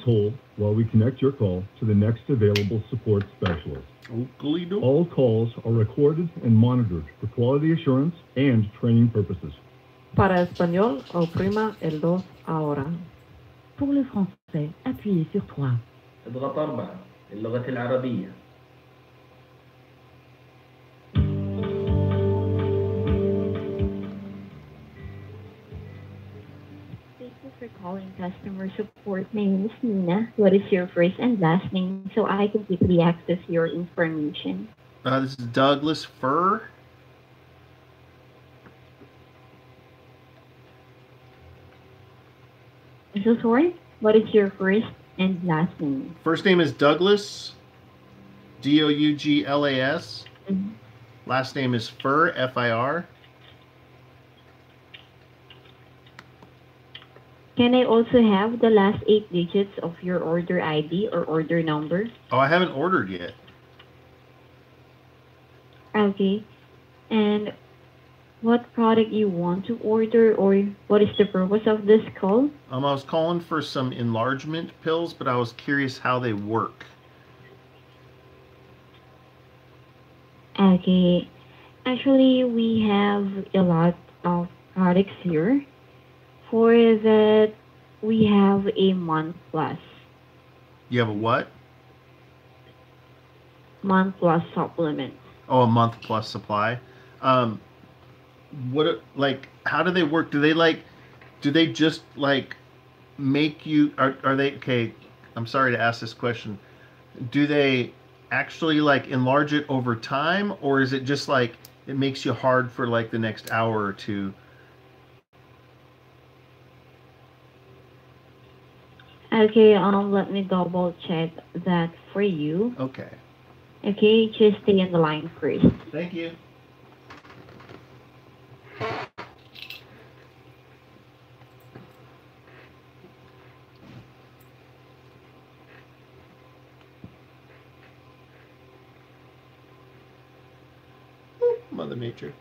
hold while we connect your call to the next available support specialist. All calls are recorded and monitored for quality assurance and training purposes. Para español, oprima el 2 ahora. Pour le français, appuyez sur 3. اضغط 4 اللغة العربية. Thank you for calling customer support. My name is Nina. What is your first and last name so I can quickly access your information? This is Douglas Fur. I'm so sorry. What is your first and last name? First name is Douglas, Douglas. Last name is Fur, Fir. Can I also have the last 8 digits of your order ID or order number? Oh, I haven't ordered yet. Okay. And what product you want to order, or what is the purpose of this call? I was calling for some enlargement pills, but I was curious how they work. Okay. Actually, we have a lot of products here. For that, we have a month plus. You have a what? Month plus supplement. Oh, a month plus supply. What, like, how do they work? Do they just like make you, are they, okay, I'm sorry to ask this question. Do they actually like enlarge it over time, or is it just like it makes you hard for like the next hour or two? Okay, let me double check that for you. Okay. Okay, just stay on the line first. Thank you. Mother Nature.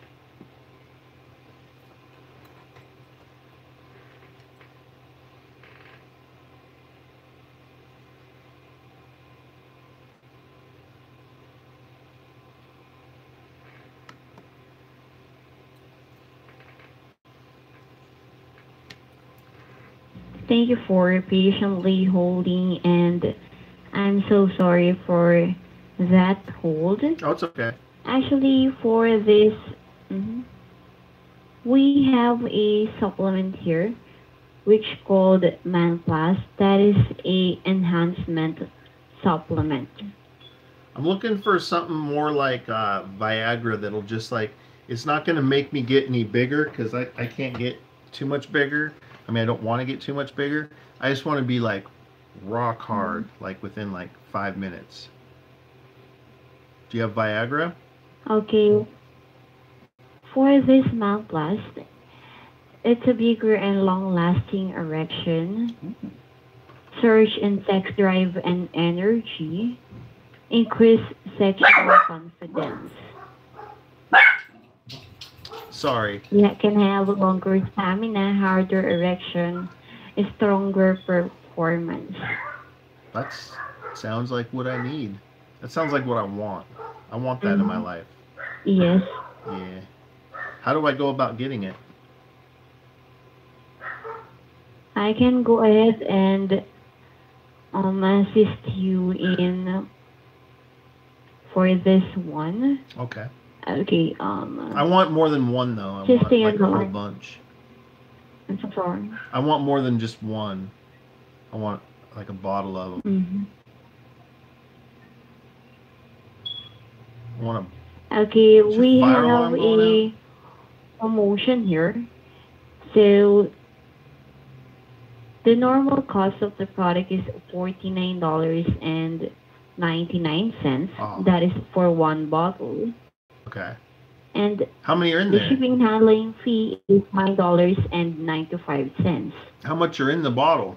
Thank you for patiently holding, and I'm so sorry for that hold. Oh, it's okay. Actually, for this, we have a supplement here, which called Man Plus. That is a enhancement supplement. I'm looking for something more like Viagra that'll just like, it's not going to make me get any bigger, because I can't get too much bigger. I mean, I don't want to get too much bigger. I just want to be like rock hard, like within like 5 minutes. Do you have Viagra? Okay. For this Man Plus, it's a bigger and long-lasting erection, surge in sex drive and energy, increase sexual confidence. Sorry. Yeah, can have longer stamina, harder erection, stronger performance. That sounds like what I need. That sounds like what I want. I want that in my life. Yes. Yeah. How do I go about getting it? I can go ahead and assist you in for this one. Okay. Okay. I want more than one though. I just want stay like on a the whole line. bunch. I'm so sorry. I want more than just one. I want like a bottle of them. I want Okay, we fire have alarm going a promotion here. So the normal cost of the product is $49.99. Oh. That is for one bottle. Okay. And how many are in the there? shipping and handling fee is $9.95. How much are in the bottle?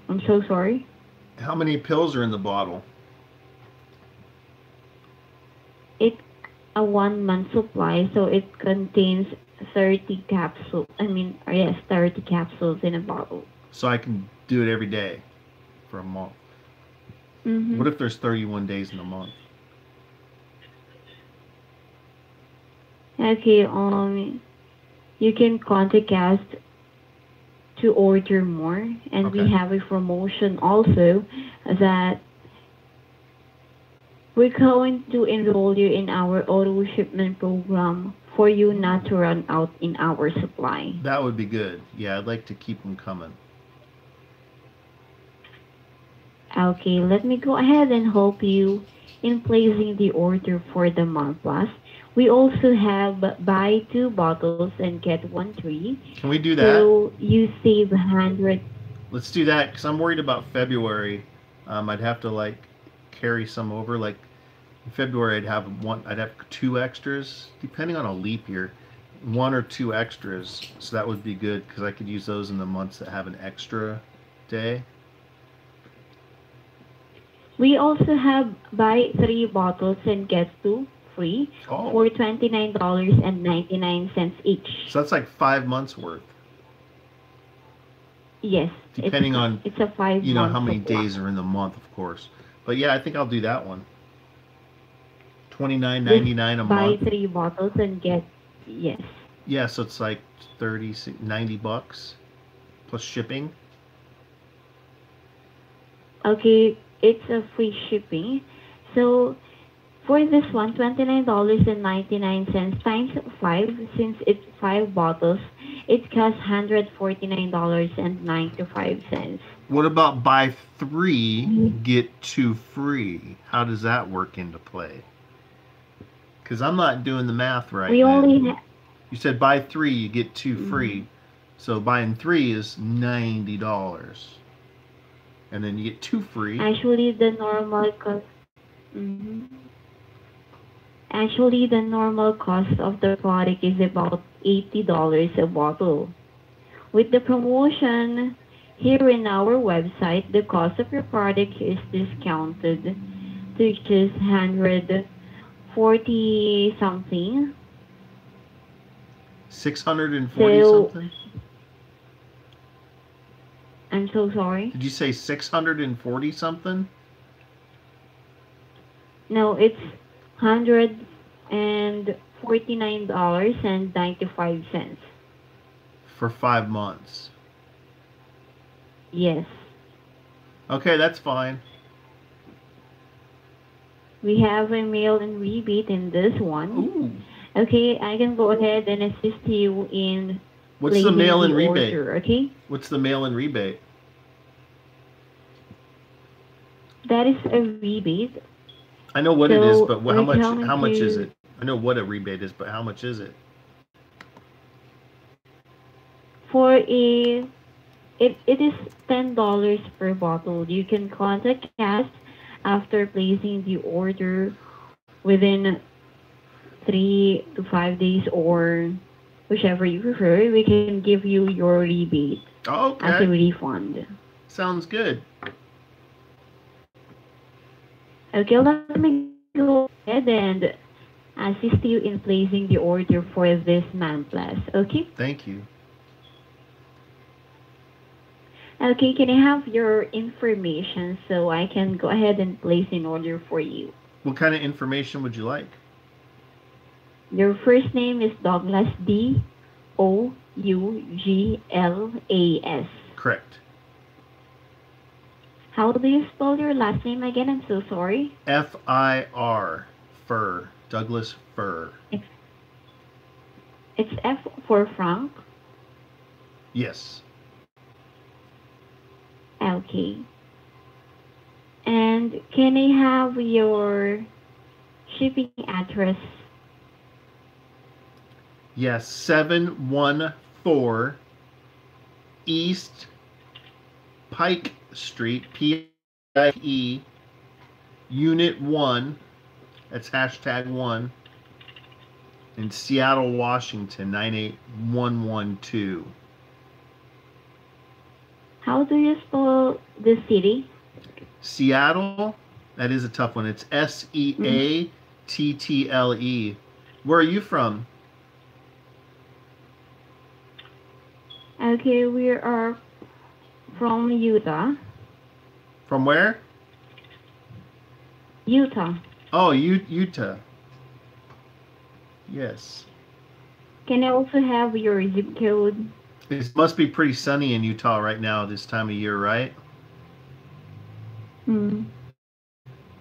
I'm so sorry. How many pills are in the bottle? It's a 1 month supply, so it contains 30 capsules. 30 capsules in a bottle. So I can do it every day for a month. Mm-hmm. What if there's 31 days in a month? Okay, you can contact us to order more, and Okay. we have a promotion also that we're going to enroll you in our auto shipment program for you not to run out in our supply. That would be good. Yeah, I'd like to keep them coming. Okay, let me go ahead and help you in placing the order for the month plus. We also have buy 2 bottles and get 1 free. Can we do that? So you save 100. Let's do that, because I'm worried about February. I'd have to like carry some over. Like in February, I'd have 2 extras, depending on a leap year, 1 or 2 extras. So that would be good, because I could use those in the months that have an extra day. We also have buy 3 bottles and get 2 free for $29.99 each. So that's like 5 months worth. Yes. Depending on it's a 5 you know how month many days are in the month, of course. But yeah, I think I'll do that one. $29.99 a buy month. 3 bottles and get yes. Yeah, so it's like $90 plus shipping. Okay, it's a free shipping. So for this one, $29.99 times 5, since it's 5 bottles, it costs $149.95. What about buy 3, get 2 free? How does that work into play? Because I'm not doing the math right. We only you said buy 3, you get 2 free. So buying 3 is $90. And then you get 2 free. Actually, the normal cost. Actually, the normal cost of the product is about $80 a bottle. With the promotion here in our website, the cost of your product is discounted to just $140 something. 640 something? I'm so sorry. Did you say 640 something? No, it's $149.95. For 5 months. Yes. Okay, that's fine. We have a mail-in rebate in this one. Ooh. Okay, I can go ahead and assist you in What's the mail-in rebate? Order, okay? What's the mail-in rebate? That is a rebate. I know what it is, but how much is to... it? I know what a rebate is, but how much is it? For it is $10 per bottle. You can contact us after placing the order within 3 to 5 days, or whichever you prefer. We can give you your rebate as a refund. Sounds good. Okay, let me go ahead and assist you in placing the order for this month plus. Okay? Thank you. Okay, can I have your information so I can go ahead and place an order for you? What kind of information would you like? Your first name is Douglas, D-O-U-G-L-A-S. Correct. How do you spell your last name again? I'm so sorry. F-I-R. Fur. Douglas Fur. It's F for Frank? Yes. Okay. And can I have your shipping address? Yes, 714 East Pike Street, P-I-E, Unit 1, that's #1, in Seattle, Washington, 98112. How do you spell the city? Seattle, that is a tough one. It's S-E-A-T-T-L-E. Where are you from? Okay, we are From Utah. From where? Utah. Oh, Utah. Yes. Can I also have your zip code? It must be pretty sunny in Utah right now this time of year, right? Hmm.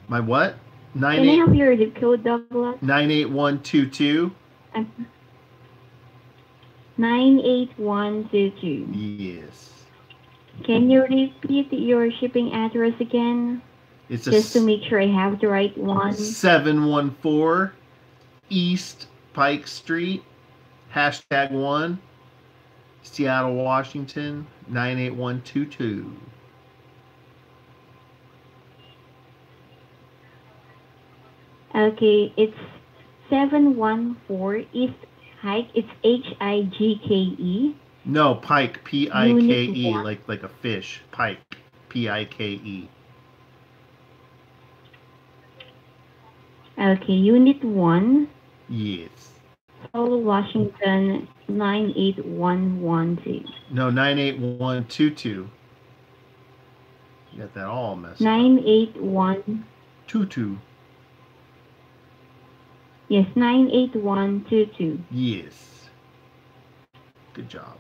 My what? Can I have your zip code, Douglas? 98122. 98122. Yes. Can you repeat your shipping address again? It's just to make sure I have the right one. 714 East Pike Street, #1, Seattle, Washington, 98122. Okay, it's 714 East Hike. It's Higke. No, Pike, Pike, like a fish. Pike, Pike. Okay, Unit 1. Yes. Seattle, Washington, 98112. No, 98122. You got that all messed up. 98122. Yes, 98122. Yes. Good job.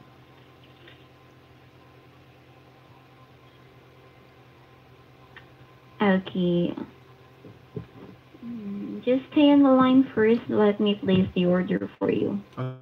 Okay. Just stay on the line first. Let me place the order for you. Okay.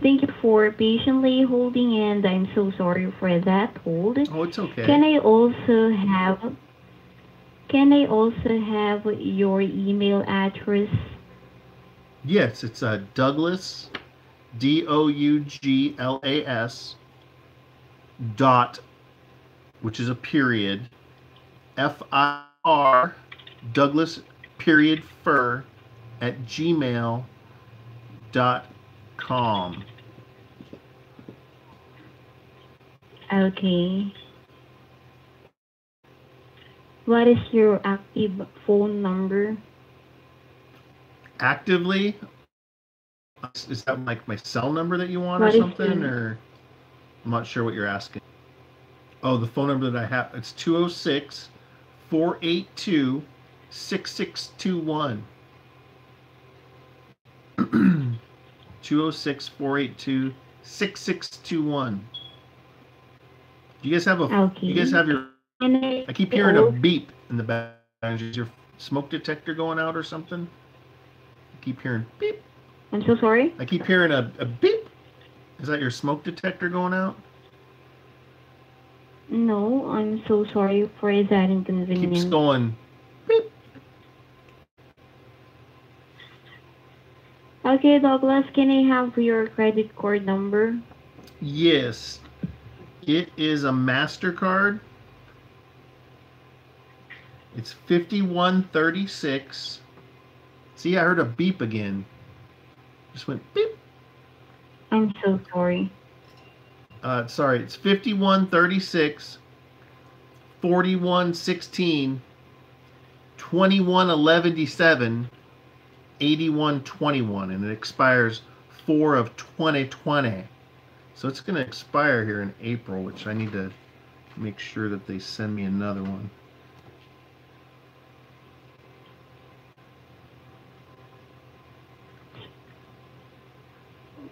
Thank you for patiently holding, and I'm so sorry for that hold. Oh, it's okay. Can I also have your email address? Yes, it's Douglas, DOUGLAS, dot, which is a period, FIR, Douglas, period, fur, at gmail.com. Okay. What is your active phone number? Actively? Is that like my cell number that you want or something? Or I'm not sure what you're asking. Oh, the phone number that I have, it's 206-482-6621. 206-482-6621. Do you guys have you guys have your, I keep hearing a beep in the background. Is your smoke detector going out or something? I keep hearing beep. I'm so sorry? I keep hearing a beep. Is that your smoke detector going out? No, I'm so sorry for that inconvenience. Keeps going beep. Okay, Douglas, can I have your credit card number? Yes. It is a MasterCard. It's 5136. See, I heard a beep again. Just went beep. I'm so sorry. Sorry, it's 5136 4116 2111 8121, and it expires 4 of 2020. So it's going to expire here in April, which I need to make sure that they send me another one.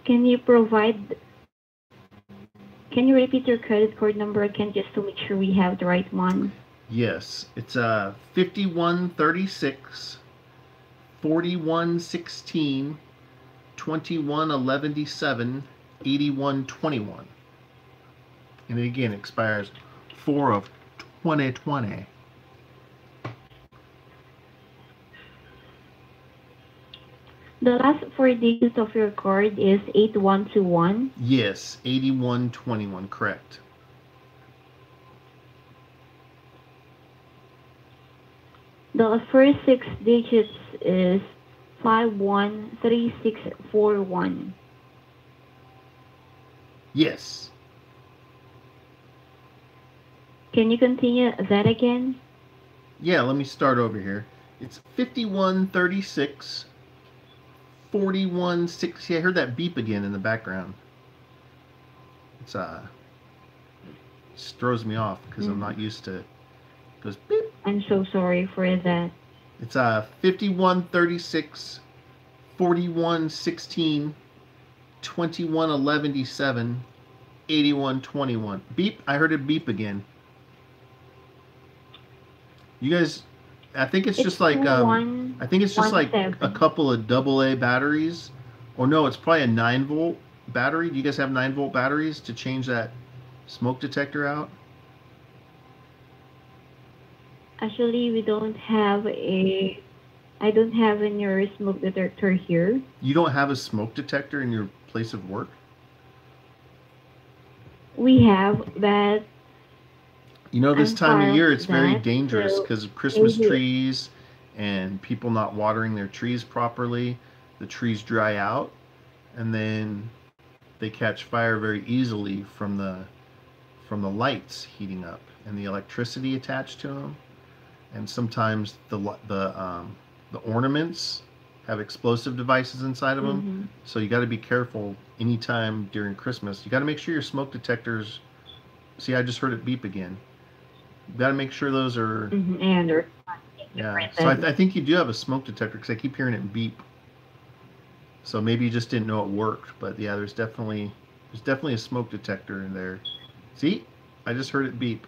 Can you repeat your credit card number again just to make sure we have the right one? Yes, it's 5136 4116 2111 8121. And it again expires 4 of 2020. The last 4 digits of your card is 8121. Yes, 8121, correct. The first 6 digits is 513641. Yes. Can you continue that again? Yeah, let me start over here. It's 5136 4160. I heard that beep again in the background. It's just throws me off because I'm not used to it. It goes beep. I'm so sorry for that. It's 5136 4116 2111 8121. Beep. I heard it beep again. You guys, I think it's just like I think it's just like a couple of AA batteries, or no, it's probably a 9-volt battery. Do you guys have 9-volt batteries to change that smoke detector out? Actually, we don't have a. I don't have in your smoke detector here. You don't have a smoke detector in your place of work? We have, but you know, this time of year it's very that, dangerous so because of Christmas trees and people not watering their trees properly. The trees dry out and then they catch fire very easily from the lights heating up and the electricity attached to them. And sometimes the ornaments have explosive devices inside of them. So you got to be careful anytime during Christmas. You got to make sure your smoke detectors. See, I just heard it beep again. You got to make sure those are. And yeah. So I think you do have a smoke detector because I keep hearing it beep. So maybe you just didn't know it worked, but yeah, there's definitely a smoke detector in there. See, I just heard it beep.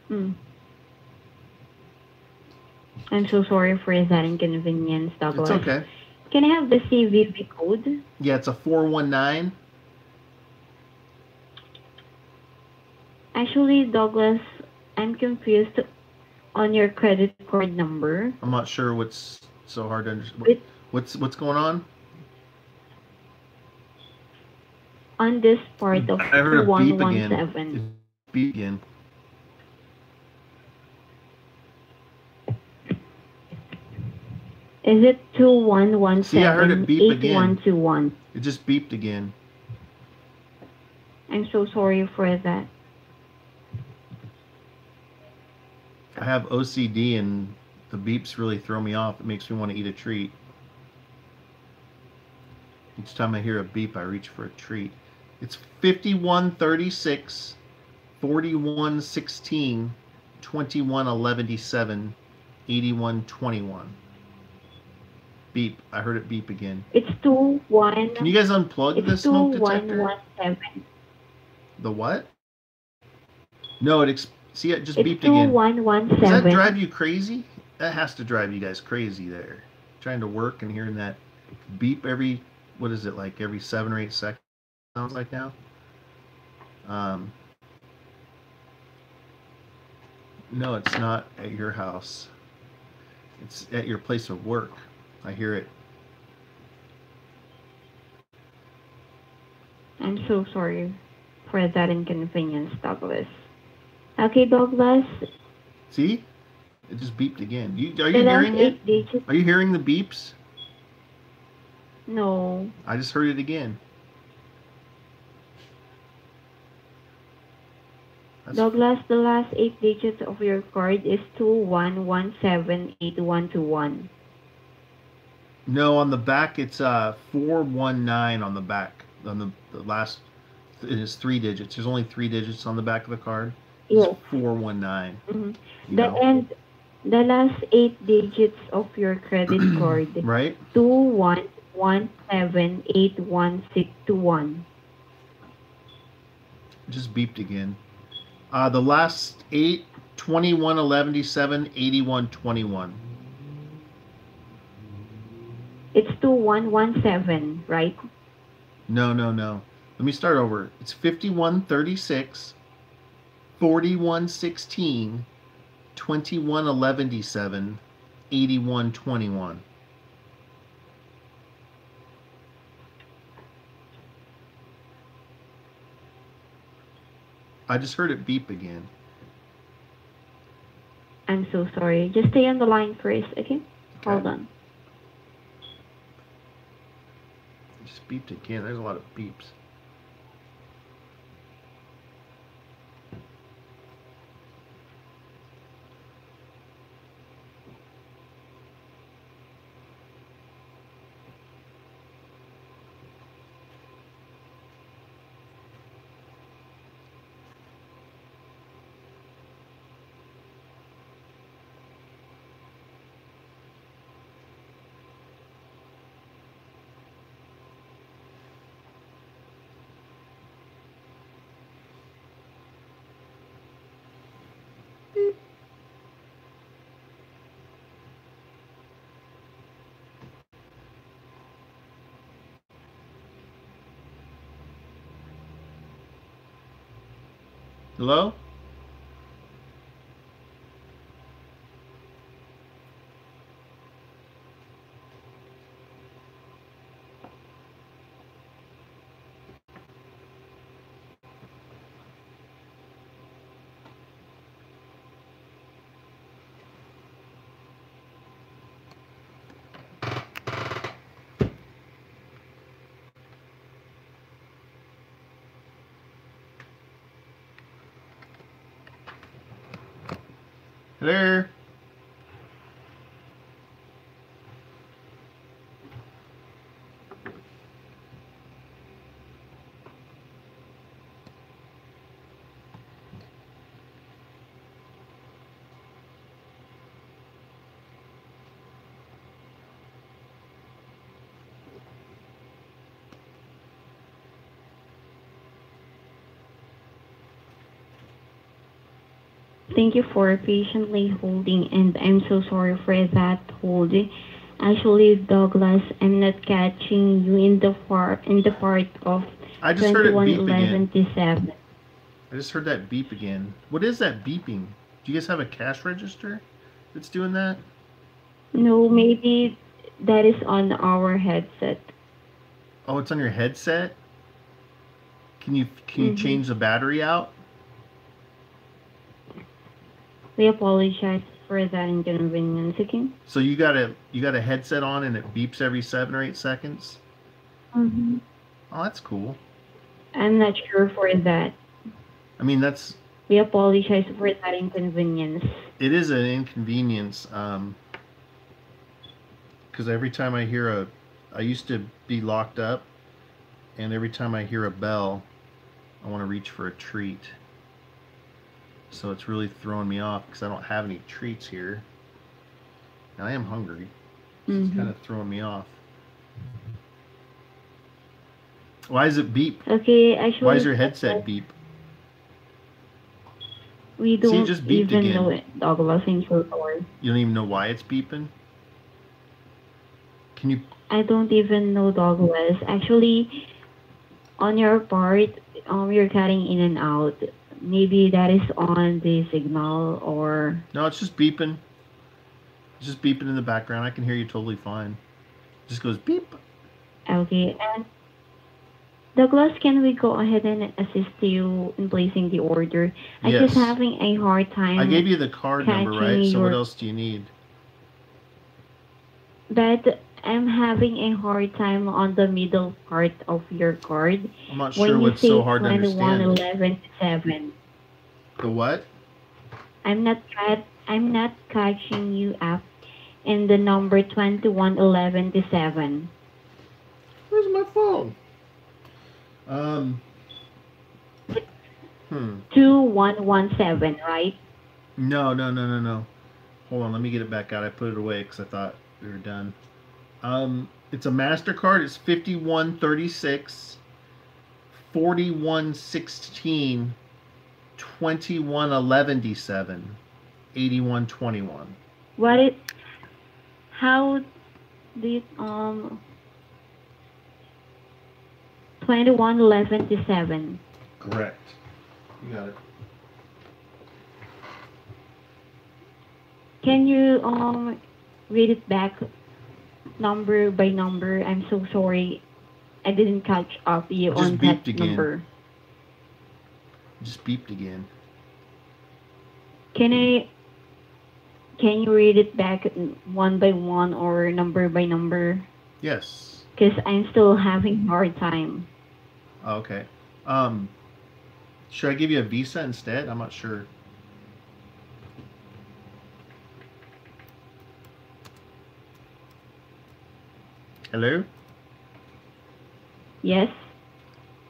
I'm so sorry for that inconvenience, Douglas. It's okay. Can I have the CVV code? Yeah, it's a 419. Actually, Douglas, I'm confused on your credit card number. I'm not sure what's so hard to understand. What's going on? On this part of I heard a beep again. 2117. Beep again. Is it 2117? See, I heard it beep again. 8121. It just beeped again. I'm so sorry for that. I have OCD and the beeps really throw me off. It makes me want to eat a treat. Each time I hear a beep, I reach for a treat. It's 5136 4116 2111 8121. Beep. I heard it beep again. It's 21. Can you guys unplug the smoke detector? 2117. The what? No, see, it just beeped again. Again. 2117. Does that drive you crazy? That has to drive you guys crazy there. Trying to work and hearing that beep every, what is it, like every 7 or 8 seconds? Sounds like now. No, it's not at your house. It's at your place of work. I hear it. I'm so sorry for that inconvenience, Douglas. Okay, Douglas. See? It just beeped again. Are you hearing it? Are you hearing the beeps? No. I just heard it again. Douglas, the last 8 digits of your card is 21178121. No, on the back it's 419 on the back. On the last, it is 3 digits. There's only 3 digits on the back of the card. It's 419. The last 8 digits of your credit card. Right. 21178161. Just beeped again. The last 8, 2111 8121. It's 2117, right? No. Let me start over. It's 5136 4116 2111 8121. I just heard it beep again. I'm so sorry. Just stay on the line first, okay? Hold on. It just beeped again. There's a lot of beeps. Hello? Hello? Thank you for patiently holding, and I'm so sorry for that hold. Actually, Douglas, I'm not catching you in the part of I just heard it beep again. 2111. I just heard that beep again. What is that beeping? Do you guys have a cash register that's doing that? No, maybe that is on our headset. Oh, it's on your headset? Can you change the battery out? We apologize for that inconvenience again. So you got a headset on and it beeps every 7 or 8 seconds? Mm-hmm. Oh, that's cool. I'm not sure for that. I mean, that's... We apologize for that inconvenience. It is an inconvenience, because every time I hear I used to be locked up, and every time I hear a bell, I want to reach for a treat. So it's really throwing me off because I don't have any treats here. And I am hungry. So it's kind of throwing me off. Why does it beep? Okay, actually... Why does your headset beep? We don't See, it just beeped even again. know it, Douglas, I'm so sorry. You don't even know why it's beeping? Can you... I don't even know, Douglas. Actually, on your part, you're cutting in and out. Maybe that is on the signal, or... No, it's just beeping. It's just beeping in the background. I can hear you totally fine. It just goes beep. Okay, and Douglas, can we go ahead and assist you in placing the order? I'm Yes. just having a hard time. I gave you the card number, right? So what else do you need? But I'm having a hard time on the middle part of your card. I'm not sure what's so hard to understand. 2111.7. The what? I'm not catching you up in the number 2111.7. Where's my phone? 2117, right? No. Hold on, let me get it back out. I put it away because I thought we were done. It's a MasterCard. It's 5136 4116 2111.7 8121. What it? How do you 2111.7? Correct. You got it. Can you read it back number by number? I'm so sorry. I didn't catch up you on that number. Just beeped again. Can you read it back one by one or number by number? Yes. Because I'm still having a hard time. Oh, okay. Should I give you a Visa instead? I'm not sure. Hello? Yes?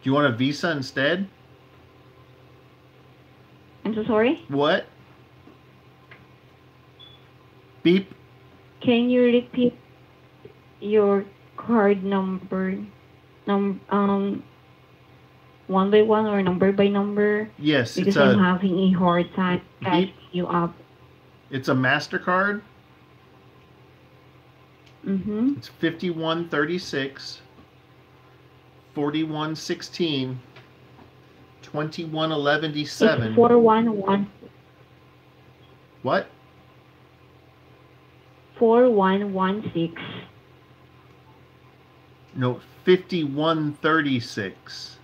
Do you want a Visa instead? I'm so sorry? What? Beep. Can you repeat your card number, one by one or number by number? Yes. Because I'm having a hard time catching you up. It's a MasterCard. It's 5136 4116 2111.7. It's 4116. What? 4116. No, 5136.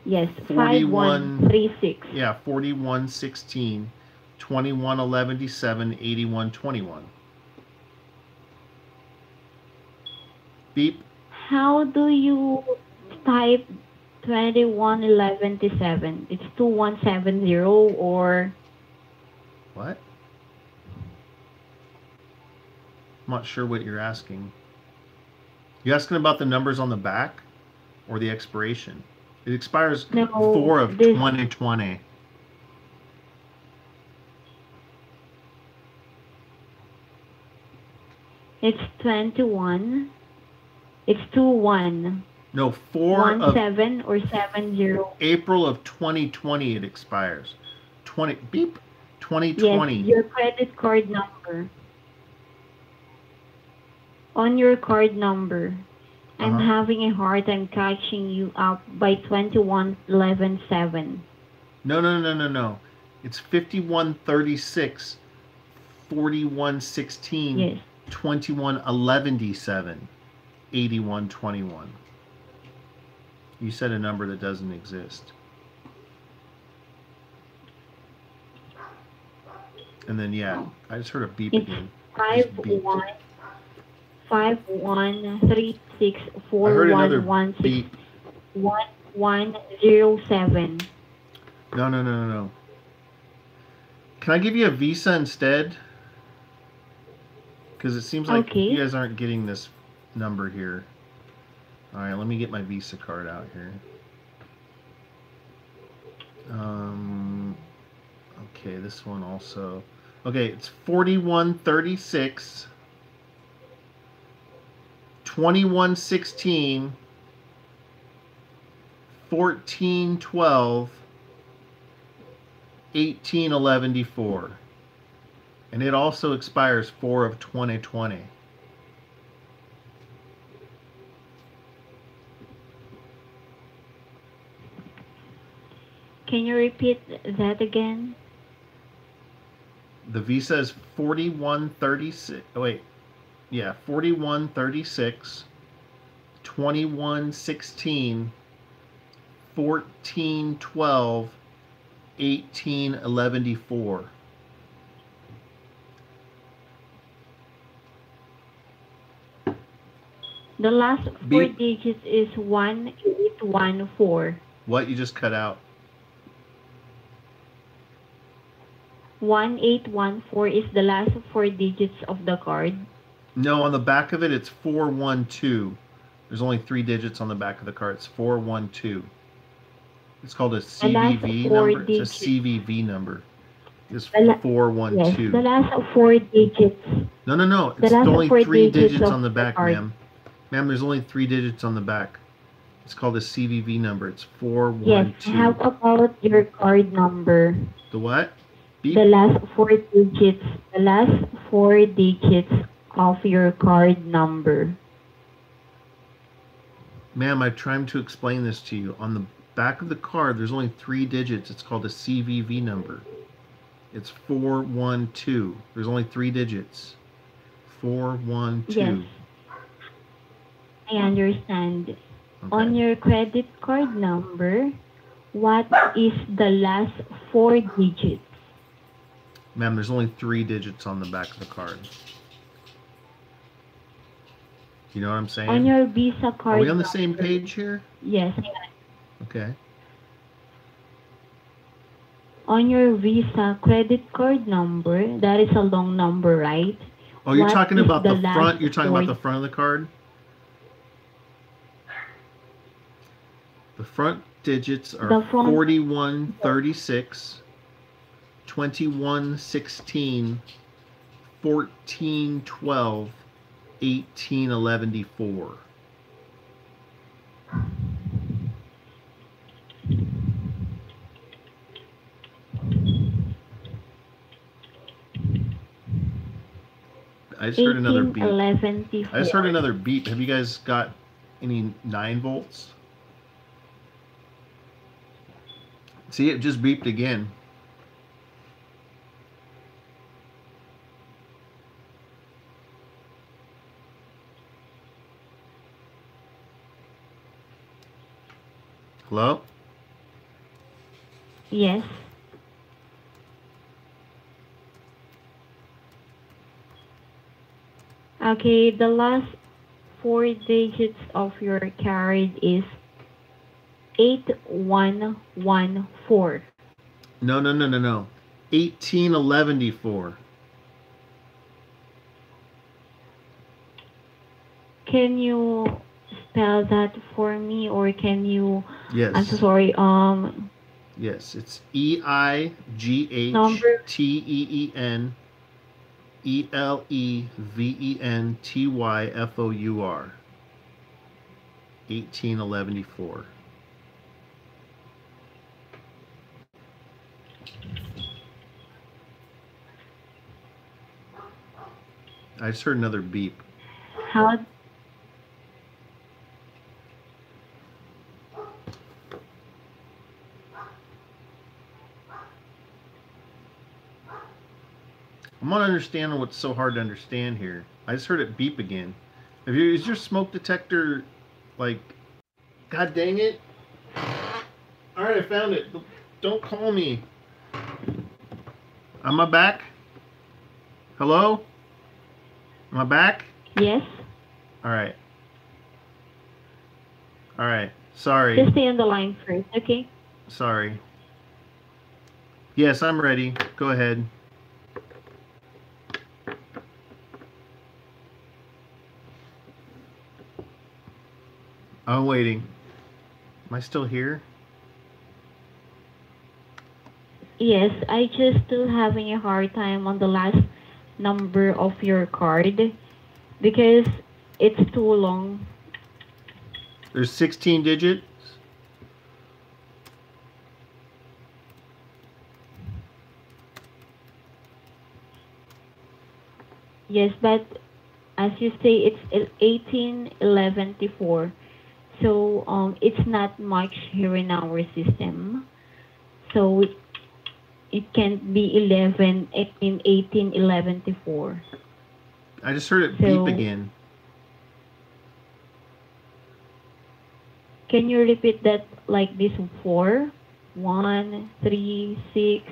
Yes, 41. 5136. Yeah, 4116, 2111.7, 8121. Beep. How do you type 2111.7? It's 2170 or What? I'm not sure what you're asking. You asking about the numbers on the back or the expiration? It expires 4 of 2020. It's 21. It's 21. No, 4 of 17 or 70. April of 2020 it expires. 2020. Yes, your credit card number. On your card number. I'm having a hard time catching you up by 2111.7. No. It's 5136, 4116, Yes. 2111.7, 8121. You said a number that doesn't exist. And then I just heard a beep It's again. 513641161107. No. Can I give you a Visa instead? Because it seems like you guys aren't getting this number here. All right, let me get my Visa card out here. Okay, this one also. Okay, it's 4136, 2116, 1412, 1811.4. And it also expires 4 of 2020. Can you repeat that again? The Visa is 4136. Oh, wait. Yeah, 4136, 2116, 1412, 1811.4. The last four digits is 1814. What? You just cut out. 1814 is the last four digits of the card. No, on the back of it, it's 412. There's only 3 digits on the back of the card. It's 412. It's called a CVV number. It's a CVV number. It's 412. Yes, the last 4 digits. No. It's only 3 digits on the back, ma'am. Ma'am, there's only 3 digits on the back. It's called a CVV number. It's 412. Yes, how about your card number? The what? Beep. The last 4 digits. The last 4 digits of your card number. Ma'am, I'm trying to explain this to you. On the back of the card, there's only 3 digits. It's called a CVV number. It's 412. There's only 3 digits. 412. Yes. I understand. Okay. On your credit card number, what is the last 4 digits? Ma'am, there's only 3 digits on the back of the card. You know what I'm saying? On your Visa card. Are we on the same page here? Yes. Okay. On your Visa credit card number, that is a long number, right? Oh, you're What talking is about the last front? You're talking about 4 the front of the card? The front digits are 4136, 2116, 1412, 1811.4. I just heard another beep. 1811.4. I just heard another beep. Have you guys got any 9 volts? See, it just beeped again. Hello? Yes. Okay, the last 4 digits of your card is 8114. No. 1811. Can you spell that for me, or can you? Yes. I'm so sorry. Yes, it's Number. EIGHTEEN ELEVENTYFOUR. 1811. I just heard another beep. How? I'm not understanding what's so hard to understand here. I just heard it beep again. Is your smoke detector like? God dang it! All right, I found it. Don't call me. Am I back? Hello? Am I back? Yes. All right. All right. Sorry. Just stay on the line first, okay? Sorry. Yes, I'm ready. Go ahead. I'm waiting. Am I still here? Yes, I just still having a hard time on the last number of your card because it's too long. There's 16 digits. Yes, but as you say, it's 1811. So it's not much here in our system. So it can't be 1811. I just heard it beep again. Can you repeat that like this? 4, 1, 3, 6.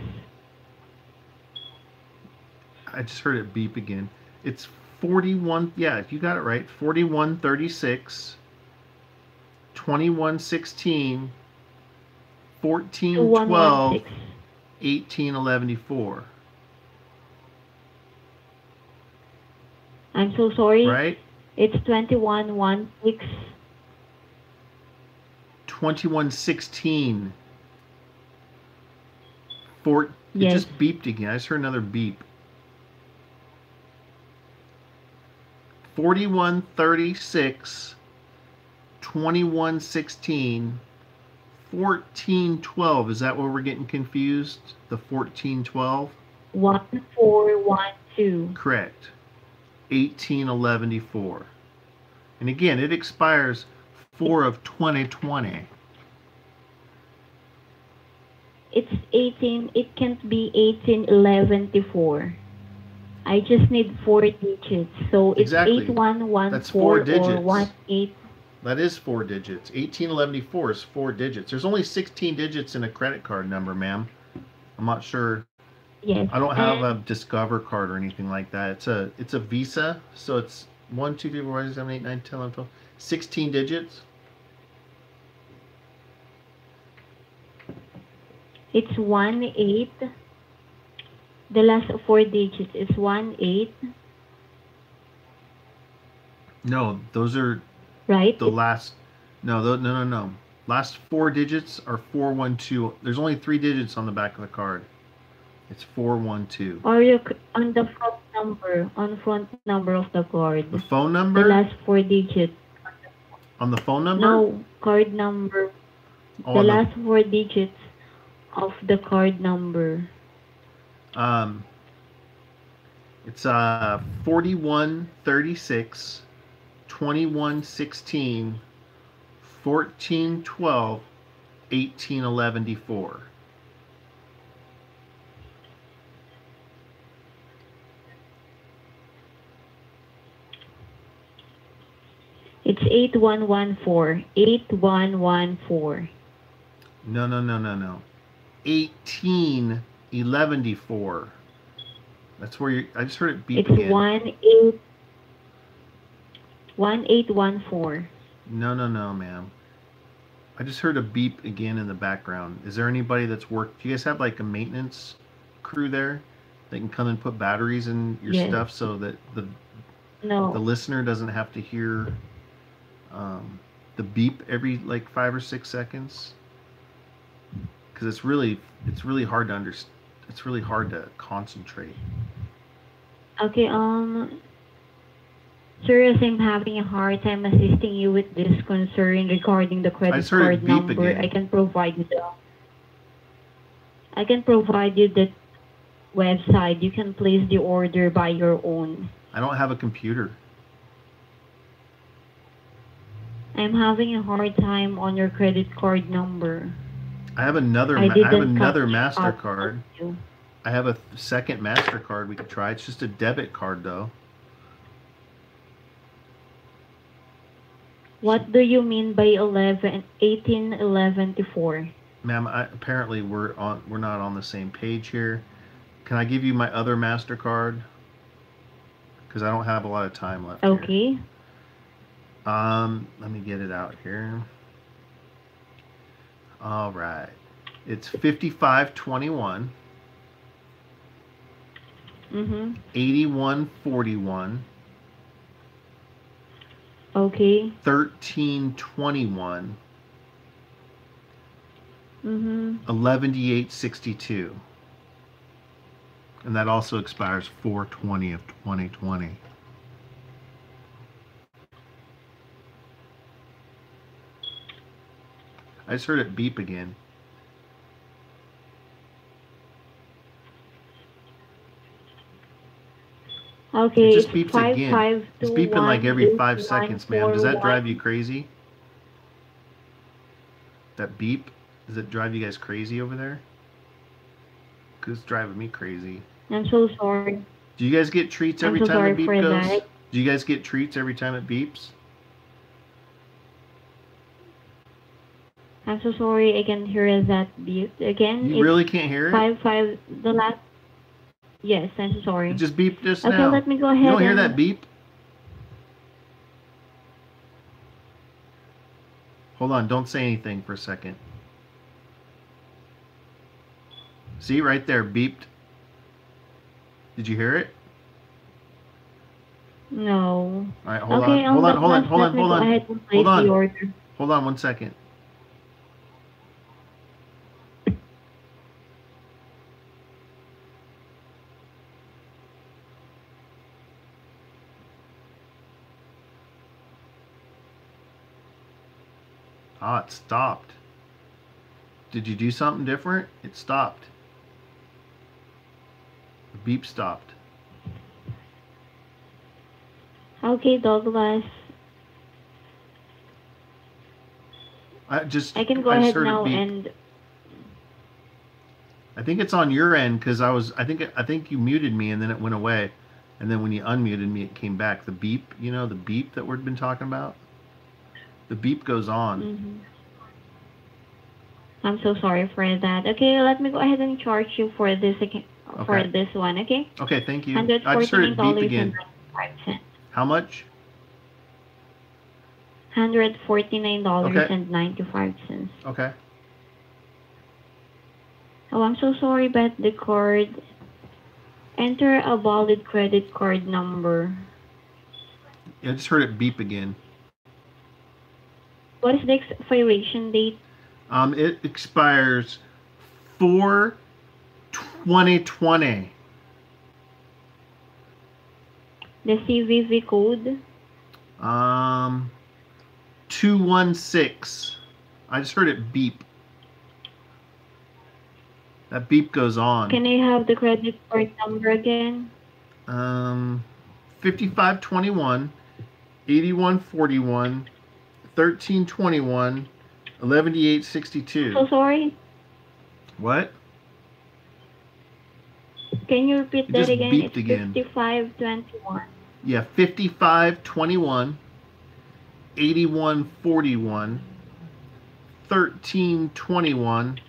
I just heard it beep again. It's 41. Yeah, you got it right. 4136, 2116, 1412, 1811. I'm so sorry. Right? It's 2116. 2116. It just beeped again. I just heard another beep. 4136, 2116, 1412. Is that where we're getting confused? The 1412? 1412. Correct. 1811. And again, it expires 4 of 2020. It's 18. It can't be 1811. I just need 4 digits. So it's exactly. 8114. That's 4 digits. Or 18. That is 4 digits. 1811 is 4 digits. There's only 16 digits in a credit card number, ma'am. I'm not sure. Yes. I don't have a Discover card or anything like that. It's a Visa, so it's 1, 2, 3, 4, 5, 6, 7, 8, 9, 10, 11, 12. 16 digits. It's 18. The last 4 digits is 18. No, those are right. The last. No. Last 4 digits are 412. There's only 3 digits on the back of the card. It's 412. Or you on the front number, of the card. The phone number. The last 4 digits. On the phone number. No, card number. The last 4 digits of the card number. It's 4136, 2116, 1412, 1811. It's 8114. 8114. No. 1811. That's where you. I just heard it beep It's again. 1814. No, ma'am. I just heard a beep again in the background. Is there anybody that's worked? Do you guys have like a maintenance crew there that can come and put batteries in your stuff so that the listener doesn't have to hear the beep every like 5 or 6 seconds? Because it's really hard to understand. It's really hard to concentrate. Okay, sir, as I'm having a hard time assisting you with this concern regarding the credit card number, I can provide you the website. You can place the order by your own. I don't have a computer. I'm having a hard time on your credit card number. I have another MasterCard. I have a second MasterCard we could try. It's just a debit card, though. What do you mean by 1811-4? Ma'am, apparently we're not on the same page here. Can I give you my other MasterCard? Because I don't have a lot of time left. Okay. Here. Let me get it out here. All right. It's 5521. 8141. Okay. 1321. 11:862. And that also expires 4/20 of 2020. I just heard it beep again. Okay, it just beeps again. It's beeping like every 5 seconds, ma'am. Does that drive you crazy? That beep? Does it drive you guys crazy over there? Because it's driving me crazy. I'm so sorry. Do you guys get treats every time the beep goes? Do you guys get treats every time it beeps? I'm so sorry. I can hear that beep again. You really can't hear it? 55. The last. Yes, I'm so sorry. It just beeped just now. Okay, let me go ahead. You don't hear that beep? Hold on. Don't say anything for a second. See, right there, beeped. Did you hear it? No. All right, hold on. Hold on 1 second. Ah, it stopped. Did you do something different? It stopped. The beep stopped. Okay, Douglas. I can go ahead now and. I think it's on your end because I think you muted me and then it went away, and then when you unmuted me, it came back. The beep, you know, the beep that we've been talking about. The beep goes on. I'm so sorry for that. Okay, let me go ahead and charge you for this again, for this one. Okay. Okay, thank you. I just heard it beep again. How much? $149.95. Okay. Oh, I'm so sorry, but the card. Enter a valid credit card number. Yeah, I just heard it beep again. What is the expiration date? It expires 4/2020. The CVV code? 216. I just heard it beep. That beep goes on. Can I have the credit card number again? 5521, 8141, 1321, 11:862. So sorry. What? Can you repeat that again? It's 5521. Yeah, 5521, 8141, 1321,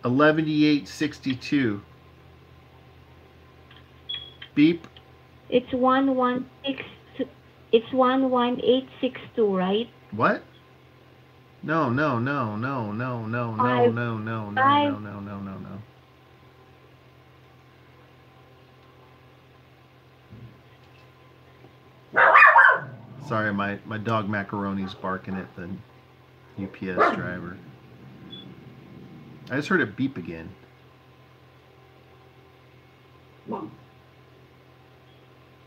11:862. Beep. It's 116. It's 11862, right? What? No. Sorry, my dog Macaroni's barking at the UPS driver. I just heard it beep again.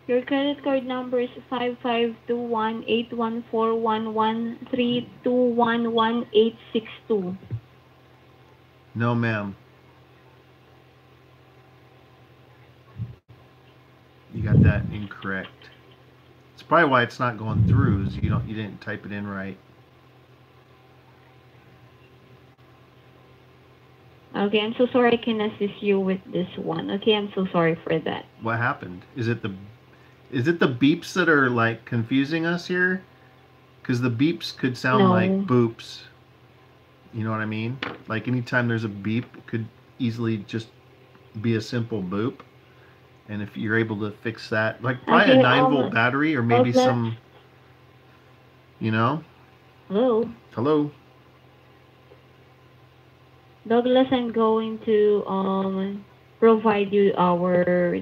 Your credit card number is 5521-814-113-211-862. No, ma'am. You got that incorrect. It's probably why it's not going through. Is you didn't type it in right. Okay, I'm so sorry I can assist you with this one. Okay, I'm so sorry for that. What happened? Is it the beeps that are like confusing us here? Because the beeps could sound like boops. You know what I mean? Like anytime there's a beep, it could easily just be a simple boop. And if you're able to fix that, like probably a 9-volt battery or maybe some, you know? Hello? Hello? Douglas, I'm going to provide you our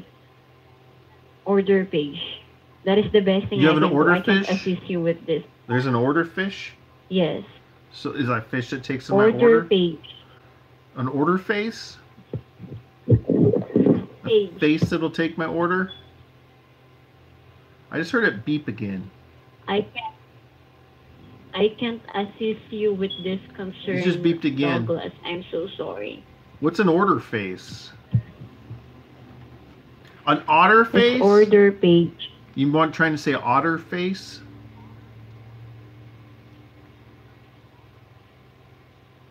order page. That is the best thing you have an order I can fish? assist you with this. There's an order fish? Yes. So is that fish that takes in my order? Order page. An order face? Page. A face that'll take my order? I just heard it beep again. I can't assist you with this concern. It just beeped again. Douglas, I'm so sorry. What's an order face? An otter face? It's order page. You want trying to say otter face?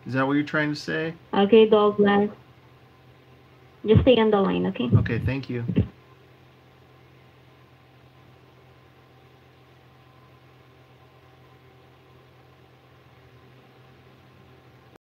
Is that what you're trying to say? Okay, Douglas. Just stay on the line, okay? Okay, thank you.